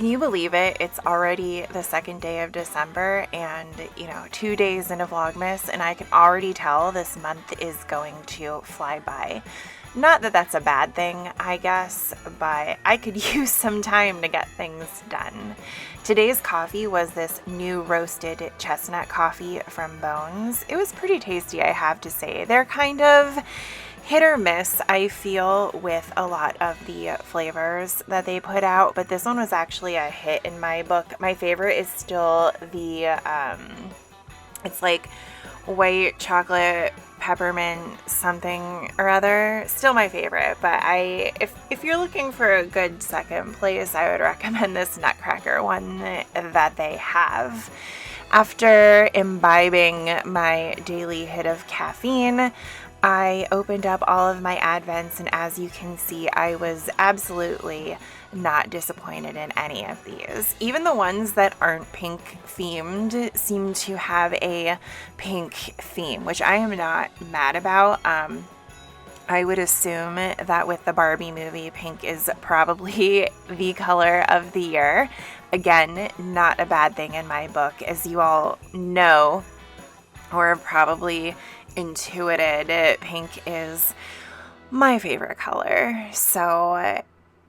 Can you believe it? It's already the second day of December and, 2 days into Vlogmas, and I can already tell this month is going to fly by. Not that that's a bad thing, I guess, but I could use some time to get things done. Today's coffee was this new roasted chestnut coffee from Bones. It was pretty tasty, I have to say. They're kind of hit or miss, I feel, with a lot of the flavors that they put out, but this one was actually a hit in my book. My favorite is still the, it's like white chocolate peppermint something or other. Still my favorite, but if you're looking for a good second place, I would recommend this Nutcracker one that they have. After imbibing my daily hit of caffeine, I opened up all of my Advents, and as you can see, I was absolutely not disappointed in any of these. Even the ones that aren't pink themed seem to have a pink theme, which I am not mad about. I would assume that with the Barbie movie, pink is probably the color of the year. Again, not a bad thing in my book. As you all know, or probably intuited, pink is my favorite color. So,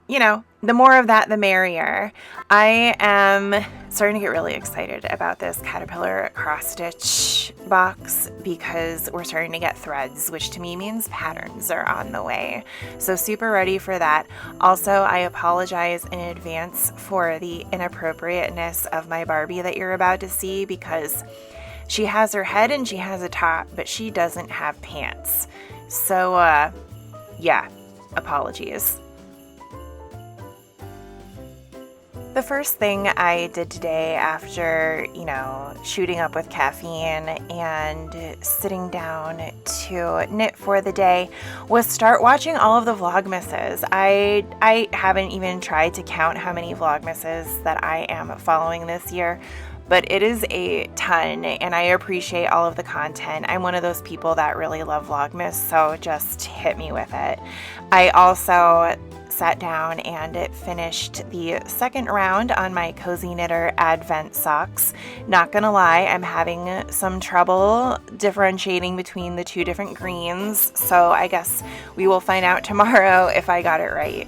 the more of that, the merrier. I am starting to get really excited about this Caterpillar cross stitch box because we're starting to get threads, which to me means patterns are on the way. So super ready for that. Also, I apologize in advance for the inappropriateness of my Barbie that you're about to see, because she has her head and she has a top, but she doesn't have pants. So, yeah, apologies. The first thing I did today after, shooting up with caffeine and sitting down to knit for the day was start watching all of the Vlogmases. I haven't even tried to count how many Vlogmases that I am following this year, but it is a ton, and I appreciate all of the content. I'm one of those people that really love Vlogmas, so just hit me with it. I also sat down and finished the second round on my Cozy Knitter Advent socks. Not gonna lie, I'm having some trouble differentiating between the two different greens, so I guess we will find out tomorrow if I got it right.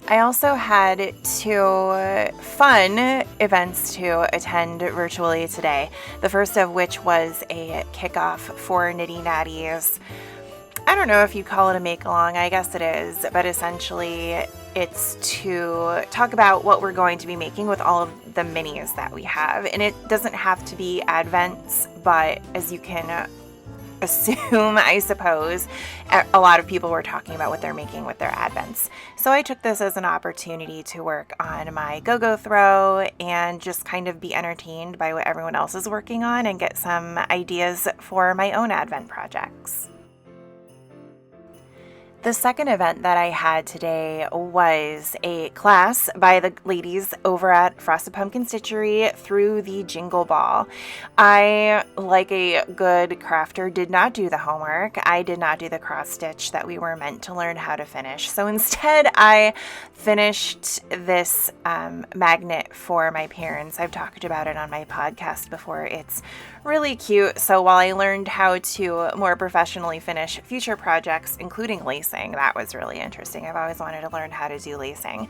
I also had two fun events to attend virtually today. The first of which was a kickoff for Nitty Natties. I don't know if you call it a make-along, I guess it is, but essentially it's to talk about what we're going to be making with all of the minis that we have. And it doesn't have to be Advents, but as you can assume, I suppose, a lot of people were talking about what they're making with their Advents. So I took this as an opportunity to work on my go-go throw and just kind of be entertained by what everyone else is working on and get some ideas for my own Advent projects. The second event that I had today was a class by the ladies over at Frosted Pumpkin Stitchery through the Jingle Ball. I, like a good crafter, did not do the homework. I did not do the cross stitch that we were meant to learn how to finish. So instead, I finished this magnet for my parents. I've talked about it on my podcast before. It's really cute. So while I learned how to more professionally finish future projects, including lacing, that was really interesting. I've always wanted to learn how to do lacing.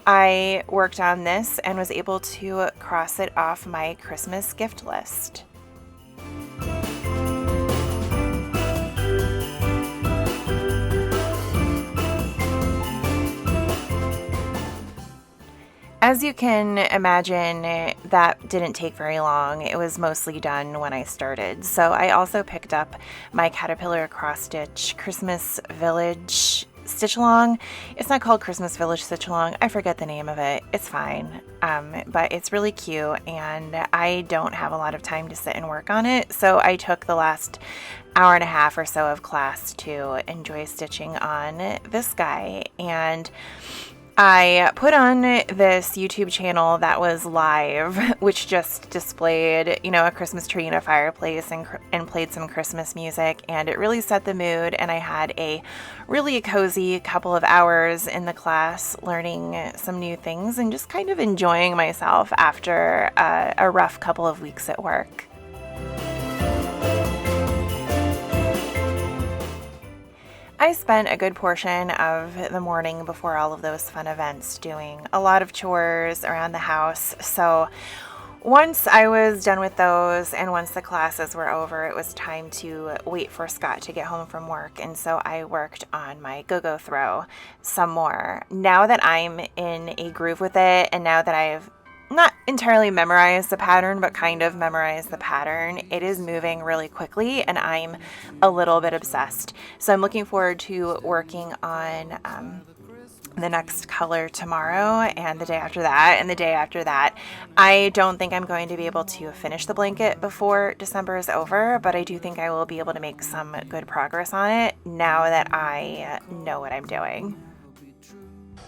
I worked on this and was able to cross it off my Christmas gift list. As you can imagine, that didn't take very long. It was mostly done when I started. So I also picked up my Caterpillar Cross Stitch Christmas Village Stitch Along. It's not called Christmas Village Stitch Along. I forget the name of it. It's fine. But it's really cute, and I don't have a lot of time to sit and work on it. So I took the last hour and a half or so of class to enjoy stitching on this guy. And I put on this YouTube channel that was live, which just displayed, you know, a Christmas tree and a fireplace and played some Christmas music, and it really set the mood, and I had a really cozy couple of hours in the class learning some new things and just kind of enjoying myself after a rough couple of weeks at work. I spent a good portion of the morning before all of those fun events doing a lot of chores around the house. So once I was done with those and once the classes were over, it was time to wait for Scott to get home from work. And so I worked on my go-go throw some more. Now that I'm in a groove with it, and now that I've not entirely memorized the pattern, but kind of memorized the pattern, it is moving really quickly and I'm a little bit obsessed. So I'm looking forward to working on the next color tomorrow and the day after that and the day after that. I don't think I'm going to be able to finish the blanket before December is over, but I do think I will be able to make some good progress on it now that I know what I'm doing.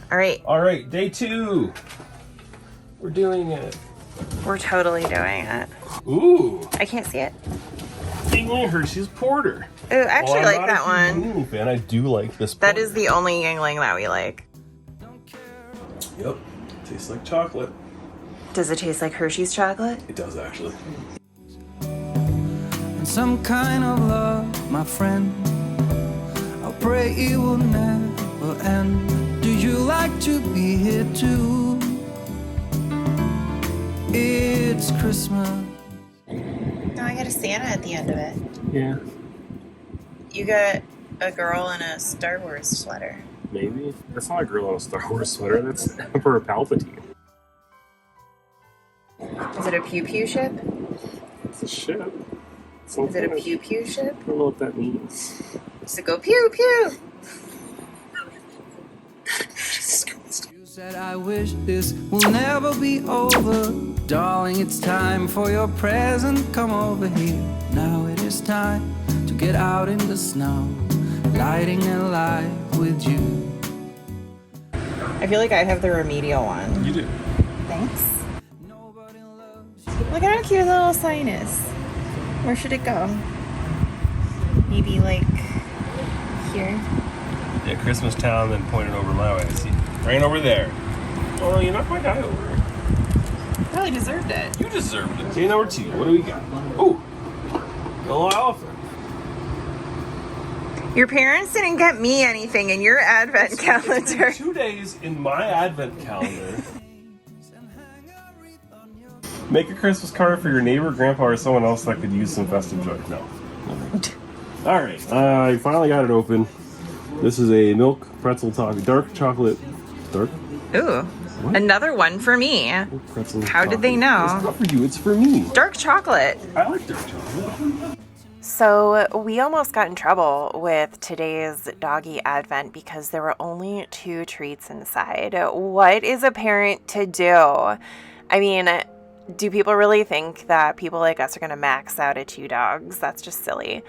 All right, day 2. We're doing it. We're totally doing it. Ooh. I can't see it. Yingling Hershey's Porter. Ooh, I actually like that one. Yingling fan. I do like this That porter. is the only Yingling that we like. Yep. Tastes like chocolate. Does it taste like Hershey's chocolate? It does, actually. Some kind of love, my friend. I pray it will never end. Do you like to be here too? It's Christmas. No, I got a Santa at the end of it. Yeah. You got a girl in a Star Wars sweater. Maybe. That's not a girl in a Star Wars sweater. That's Emperor Palpatine. Is it a pew-pew ship? It's a ship. Is it a pew-pew ship? I don't know what that means. Does it go pew-pew? You said I wish this will never be over. Darling, it's time for your present. Come over here. Now it is time to get out in the snow, lighting a life with you. I feel like I have the remedial one. You do. Thanks. Look at how cute the little sign is. Where should it go? Maybe like here? Yeah, Christmas Town, then pointed over my way. See? Right over there. Oh, you're not quite high over. Probably deserved it. You deserved it. Day number 2. What do we got? Oh, a little elephant. Your parents didn't get me anything in your advent calendar. 2 days in my advent calendar. Make a Christmas card for your neighbor, grandpa, or someone else that could use some festive joy. No. Alright, I finally got it open. This is a milk pretzel toffee, dark chocolate. Dark? Ooh, what? Another one for me. Pretzel How toffee. did they know? It's not for you, it's for me. Dark chocolate. I like dark chocolate. So we almost got in trouble with today's doggy advent because there were only 2 treats inside. What is a parent to do? I mean, do people really think that people like us are going to max out at 2 dogs? That's just silly.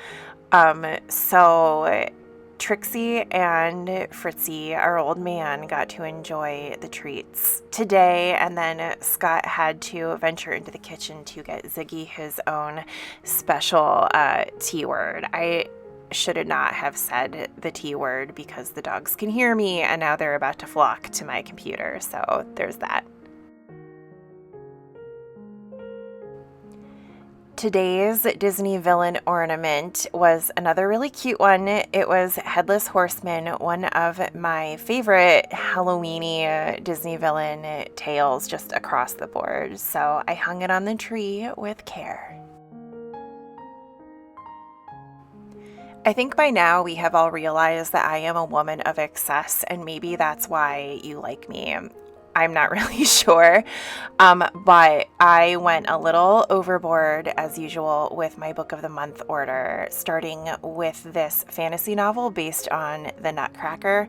So Trixie and Fritzy, our old man, got to enjoy the treats today, and then Scott had to venture into the kitchen to get Ziggy his own special T word. I should not have said the T word because the dogs can hear me, and now they're about to flock to my computer, so there's that. Today's Disney villain ornament was another really cute one. It was Headless Horseman, one of my favorite Halloween-y Disney villain tales just across the board. So I hung it on the tree with care. I think by now we have all realized that I am a woman of excess, and maybe that's why you like me. I'm not really sure, but I went a little overboard as usual with my book of the month order, starting with this fantasy novel based on the Nutcracker.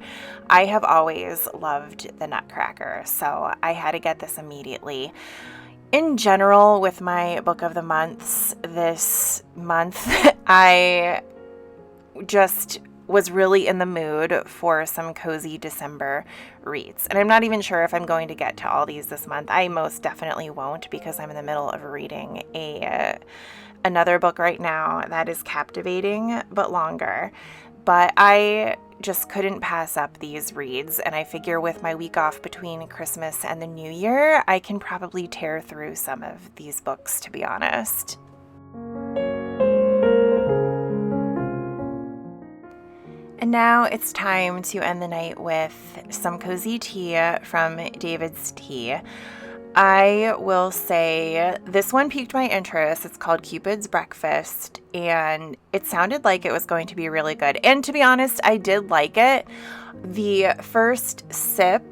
I have always loved the Nutcracker, so I had to get this immediately. In general, with my book of the months this month, I just was really in the mood for some cozy December reads. And I'm not even sure if I'm going to get to all these this month. I most definitely won't, because I'm in the middle of reading another book right now that is captivating but longer. But I just couldn't pass up these reads, and I figure with my week off between Christmas and the New Year, I can probably tear through some of these books, to be honest. And now it's time to end the night with some cozy tea from David's Tea. I will say this one piqued my interest. It's called Cupid's Breakfast, and it sounded like it was going to be really good. And to be honest, I did like it. The first sip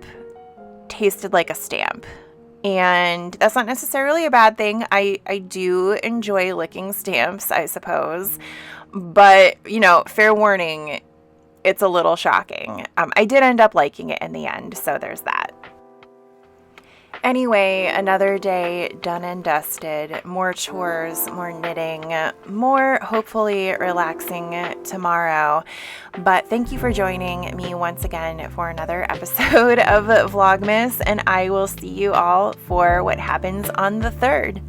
tasted like a stamp, and that's not necessarily a bad thing. I do enjoy licking stamps, I suppose. But, fair warning, it's a little shocking. I did end up liking it in the end, so there's that. Anyway, another day done and dusted. More chores, more knitting, more hopefully relaxing tomorrow. But thank you for joining me once again for another episode of Vlogmas, and I will see you all for what happens on the 3rd.